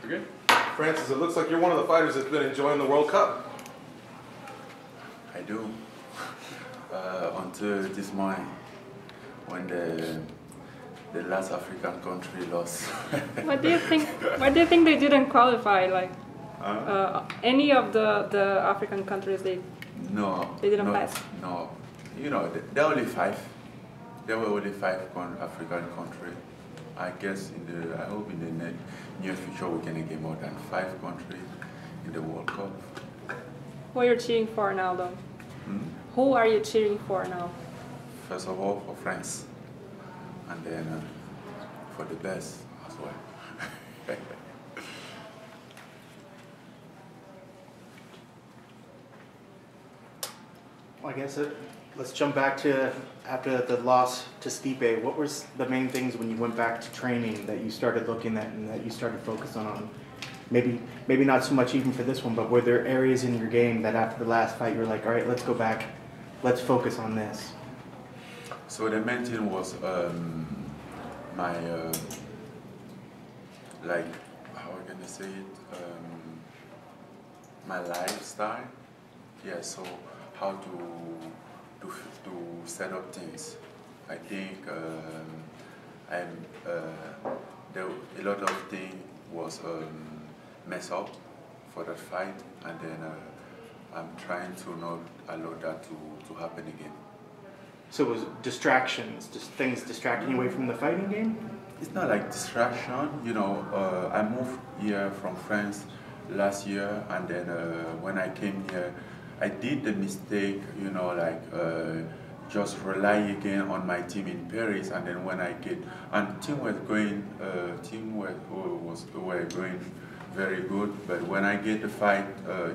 Okay. Francis, it looks like you're one of the fighters that's been enjoying the World Cup. I do. Until this morning, when the last African country lost. What do you think? Why do you think they didn't qualify? Like any of the African countries, they didn't pass. No, you know there were only five. There were only five African countries. I guess I hope in the near future we can get more than 5 countries in the World Cup. Who are you cheering for now, though? Who are you cheering for now? First of all, for France, and then for the best as well. Well, I guess let's jump back to after the loss to Stipe. What were the main things when you went back to training that you started looking at and that you started focusing on? Maybe not so much even for this one, but were there areas in your game that after the last fight you were like, all right, let's go back, let's focus on this? So the main thing was my like, how am I gonna say it? My lifestyle. Yeah. So how to set up things. I think a lot of things was messed up for that fight, and then I'm trying to not allow that to happen again. So it was distractions, just things distracting you away from the fighting game? It's not like distraction, you know. I moved here from France last year, and then when I came here, I did the mistake, you know, like just rely again on my team in Paris, and then when I get, and team were going very good, but when I get the fight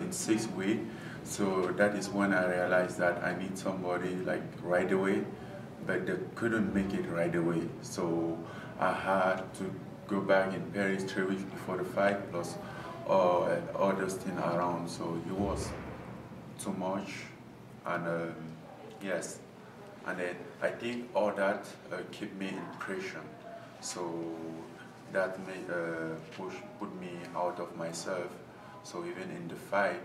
in 6 weeks, so that is when I realized that I need somebody like right away, but they couldn't make it right away. So I had to go back in Paris 3 weeks before the fight, plus others things around. So it was too much, and yes, and then I think all that kept me in pressure. So that made put me out of myself. So even in the fight,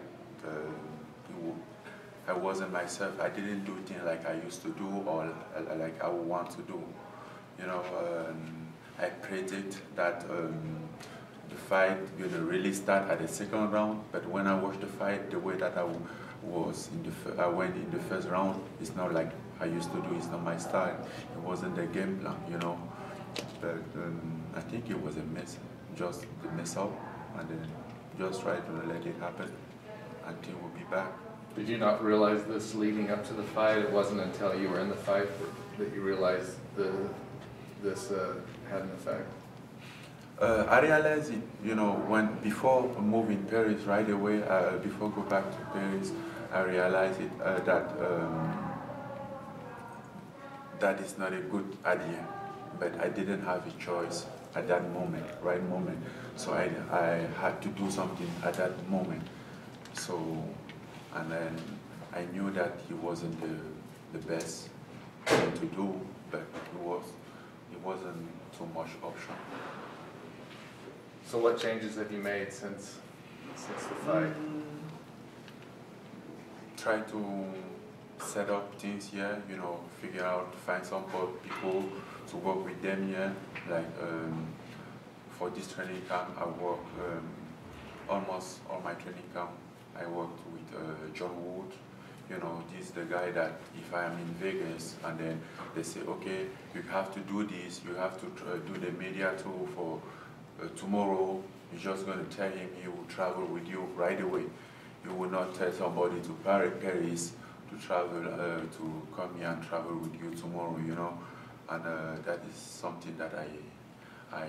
I wasn't myself. I didn't do things like I used to do or like I would want to do. You know, I predict that the fight will really start at the second round. But when I watched the fight, the way that I went in the first round, it's not like I used to do. It's not my style. It wasn't the game plan, you know. But I think it was a mess, just the mess up, and then just try to let it happen until we'll be back. Did you not realize this leading up to the fight? It wasn't until you were in the fight that you realized this had an effect? I realized it, you know, before moving Paris right away, before go back to Paris, I realized it that is not a good idea. But I didn't have a choice at that moment, right moment. So I had to do something at that moment. So, and then I knew that it wasn't the best thing to do, but it wasn't too much option. So what changes have you made since the fight? Try to set up things here, you know, figure out, find some people to work with them here. Like for this training camp, I work almost all my training camp. I worked with John Wood. You know, this is the guy that if I am in Vegas and then they say, okay, you have to do this, you have to do the media tour for tomorrow, you're just going to tell him he will travel with you right away. You will not tell somebody to Paris to travel, to come here and travel with you tomorrow, you know. And that is something that I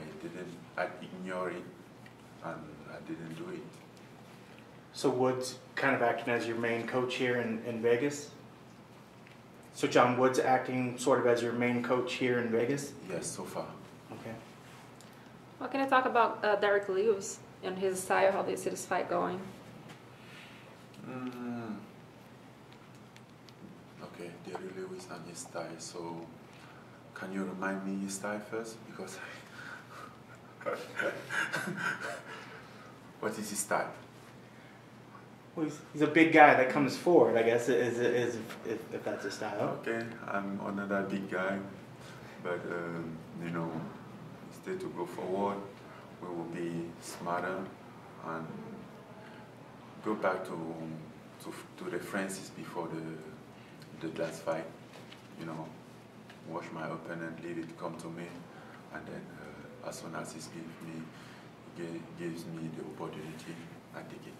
ignored it, and I didn't do it. So Woods kind of acting as your main coach here in Vegas? So John Woods acting sort of as your main coach here in Vegas? Yes, so far. Okay. Well, can you talk about Derrick Lewis and his style? How do you see this fight going? Okay, Derrick Lewis and his style. So, can you remind me his style first? Because What is his type? Well, he's a big guy that comes forward, I guess, if that's his style. Okay, I'm another big guy, but you know, instead to go forward, we will be smarter and go back to the Francis before the last fight. You know, watch my opponent, leave it come to me, and then as soon as he gives me the opportunity, I take it.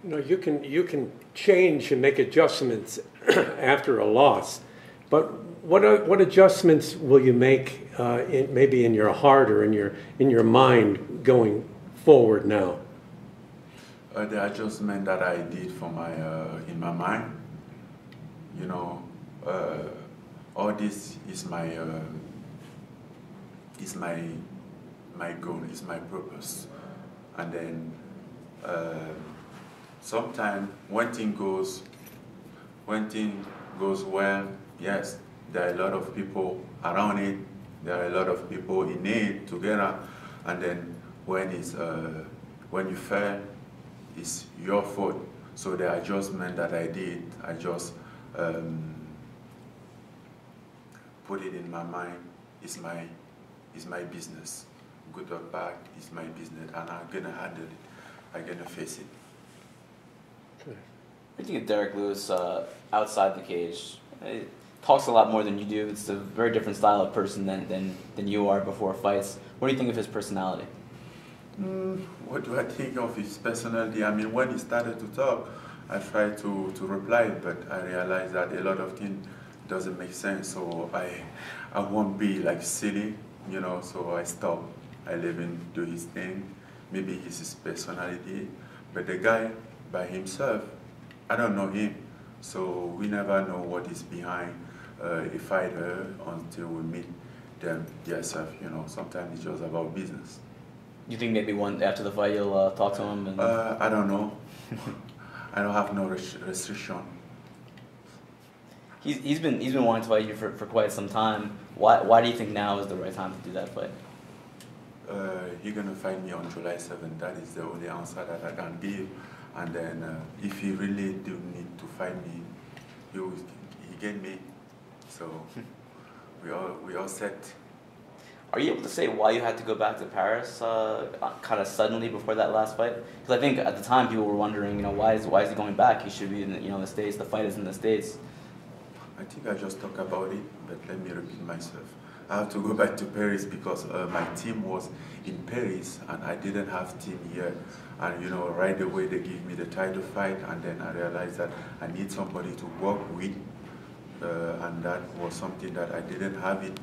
No, you can change and make adjustments after a loss, but what adjustments will you make maybe in your heart or in your mind going forward now? The adjustment that I did for my in my mind, you know, all this is my goal, is my purpose, and then. Sometimes when thing goes well, yes, there are a lot of people around it. There are a lot of people in it together, and then when you fail, it's your fault. So the adjustment that I did, I just put it in my mind. It's my business. Good or bad, it's my business, and I'm gonna handle it. I'm gonna face it. What do you think of Derrick Lewis outside the cage? He talks a lot more than you do. It's a very different style of person than you are before fights. What do you think of his personality? What do I think of his personality? I mean, when he started to talk, I tried to reply, but I realized that a lot of things doesn't make sense. So I won't be like silly, you know. So I stop. I let him do his thing. Maybe it's his personality, but the guy by himself, I don't know him, so we never know what is behind a fighter until we meet them themselves. You know, sometimes it's just about business. You think maybe after the fight you'll talk to him? And I don't know. I don't have no restriction. He's been wanting to fight you for quite some time. Why do you think now is the right time to do that fight? He's gonna fight me on July 7th. That is the only answer that I can give. And then if he really do need to fight me, he get me. So we all set. Are you able to say why you had to go back to Paris kind of suddenly before that last fight? Because I think at the time people were wondering, you know, why is he going back? He should be in the States. The fight is in the States. I think I just talked about it, but let me repeat myself. I have to go back to Paris because my team was in Paris and I didn't have team here. And you know, right away they give me the title fight, and then I realized that I need somebody to work with, and that was something that I didn't have it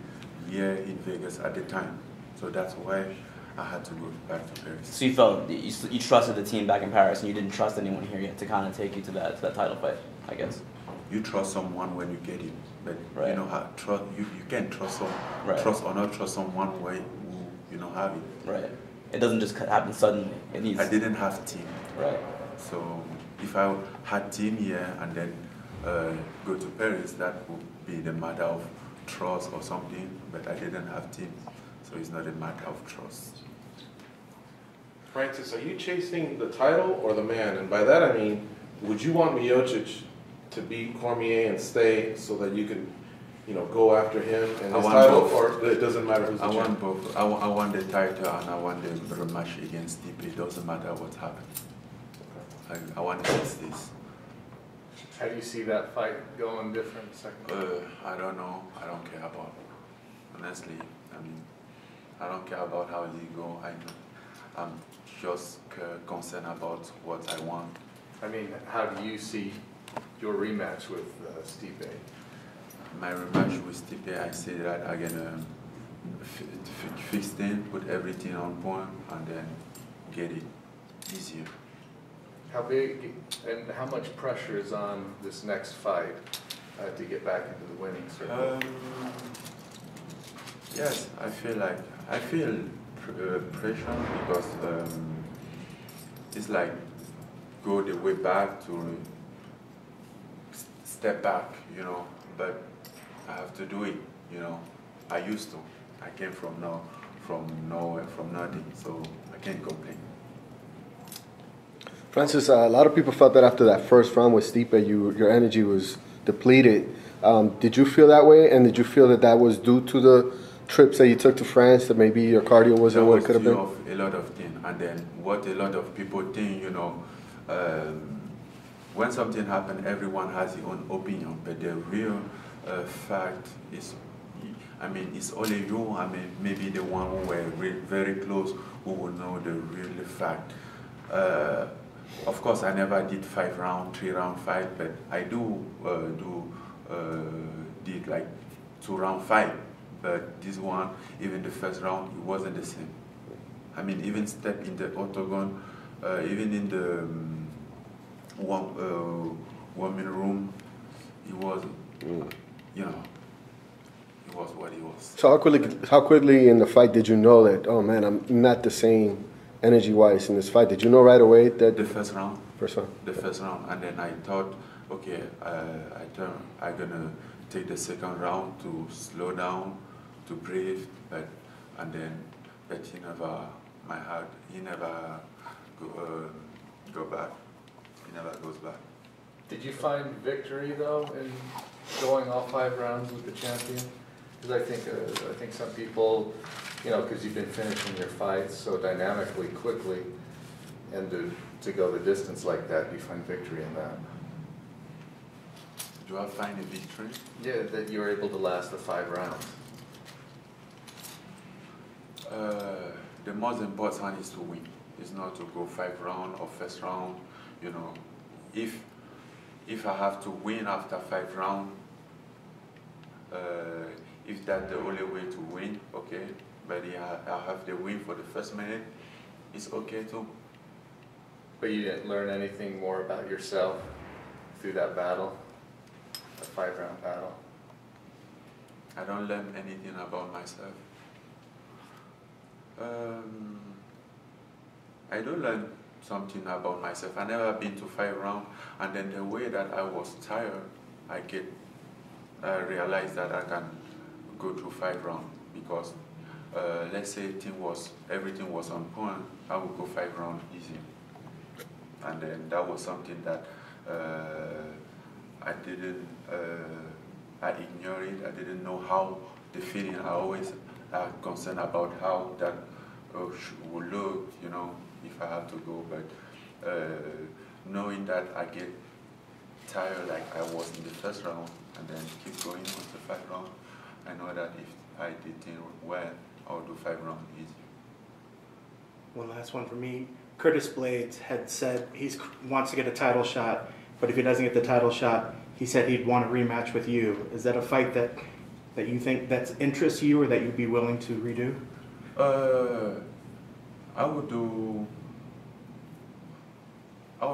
here in Vegas at the time. So that's why I had to go back to Paris. So you felt you trusted the team back in Paris, and you didn't trust anyone here yet to kind of take you to that title fight, I guess. You trust someone when you get it, but right. you know how you can't trust right. trust or not trust someone who you know have it. Right. It doesn't just happen suddenly. It needs. I didn't have team. Right. So if I had team here and then go to Paris, that would be the matter of trust or something. But I didn't have team, so it's not a matter of trust. Francis, are you chasing the title or the man? And by that I mean, would you want Miocic to beat Cormier and stay so that you can, you know, go after him and his title, both. or it doesn't matter who's the I champion? want both. I want the title and I want the rematch against Stipe. It doesn't matter what happens. I want to fix this. How do you see that fight going different second? I don't know. I don't care about it. Honestly, I mean, I don't care about how it go. I'm just concerned about what I want. I mean, how do you see your rematch with Stipe? My rematch with Stipe, I say that I'm gonna fix things, put everything on point, and then get it easier. How big and how much pressure is on this next fight to get back into the winning circle? Yes, I feel pressure because it's like go the way back to step back, you know, but I have to do it, you know. I used to. I came from nowhere, from nothing, so I can't complain. Francis, a lot of people felt that after that first round with Stipe, your energy was depleted. Did you feel that way, and did you feel that that was due to the trips that you took to France, that maybe your cardio wasn't what it could have been? A lot of things, and then what a lot of people think, you know, when something happens, everyone has their own opinion, but the real fact is, I mean, it's only you, I mean, maybe the one who were very close who will know the real fact. Of course, I never did 5 round, 3 round fight, but I did like 2 round fight. But this one, even the first round, it wasn't the same. I mean, even step in the octagon, even in the warming room, it was, you know, it was what it was. So how quickly in the fight did you know that, oh man, I'm not the same energy-wise in this fight? Did you know right away that? The first round. First round. The first round, and then I thought, okay, I'm gonna take the second round to slow down, to breathe, but he never, my heart, he never go back. He never goes back. Did you find victory though in going all 5 rounds with the champion? Because I think some people, you know, because you've been finishing your fights so dynamically, quickly, and to go the distance like that, you find victory in that. Do I find a victory? Yeah, that you were able to last the 5 rounds. The most important is to win. It's not to go 5 rounds or first round. You know, if I have to win after 5 rounds, if that's the only way to win, okay. But I have the win for the first minute, it's okay too. But you didn't learn anything more about yourself through that battle, the 5 round battle? I don't learn anything about myself. I do learn something about myself. I never been to 5 rounds, and then the way that I was tired, I realized that I can go through 5 rounds because let's say everything was on point, I would go 5 rounds easy. And then that was something that I didn't, I ignored it. I didn't know how the feeling. I always concerned about how that would look, you know, if I have to go. But knowing that I get tired like I was in the first round, and then keep going on the 5 round, I know that if I did things well, I'll do 5 rounds easy. One last one for me. Curtis Blades had said he wants to get a title shot, but if he doesn't get the title shot, he said he'd want a rematch with you. Is that a fight that you think that interests you, or that you'd be willing to redo? I would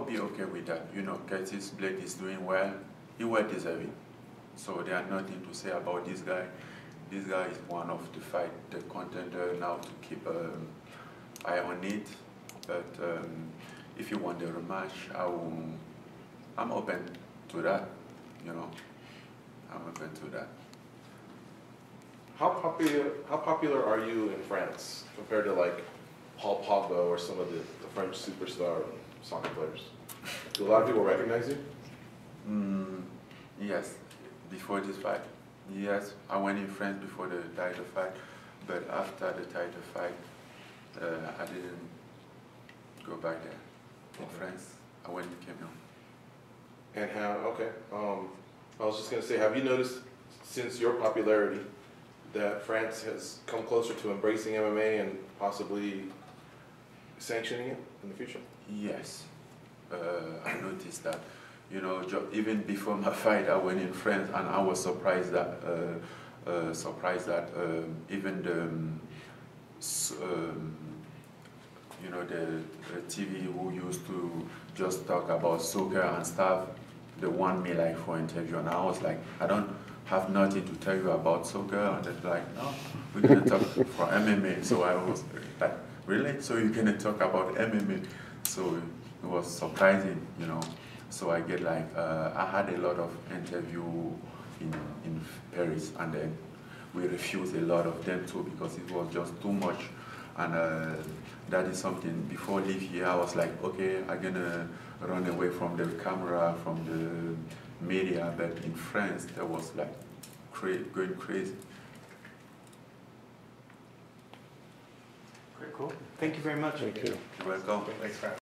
be okay with that. You know, Curtis Blade is doing well. He well deserving. So there are nothing to say about this guy. This guy is one of the contender now to keep eye on it. But if you want the rematch, I'm open to that. You know, I'm open to that. How popular are you in France compared to like Paul Pogba or some of the French superstar soccer players? Do a lot of people recognize you? Yes, before this fight. Yes, I went in France before the title fight, but after the title fight, I didn't go back there. In France, I went in Cameroon. And I was just going to say, have you noticed since your popularity that France has come closer to embracing MMA and possibly sanctioning it in the future? Yes, I noticed that. You know, even before my fight, I went in France, and I was surprised that even you know, the TV who used to just talk about soccer and stuff, they want me like for interview, and I was like, I don't have nothing to tell you about soccer, and they're like, no, we're gonna talk for MMA. So I was like, really? So you're gonna talk about MMA? So it was surprising, you know. So I get like, I had a lot of interview in Paris, and then we refused a lot of them too because it was just too much And that is something, before I leave here, I was like, okay, I'm gonna run away from the camera, from the media, but in France, that was like going crazy. Cool. Thank you very much. Thank you. You're welcome. Thanks, Frank.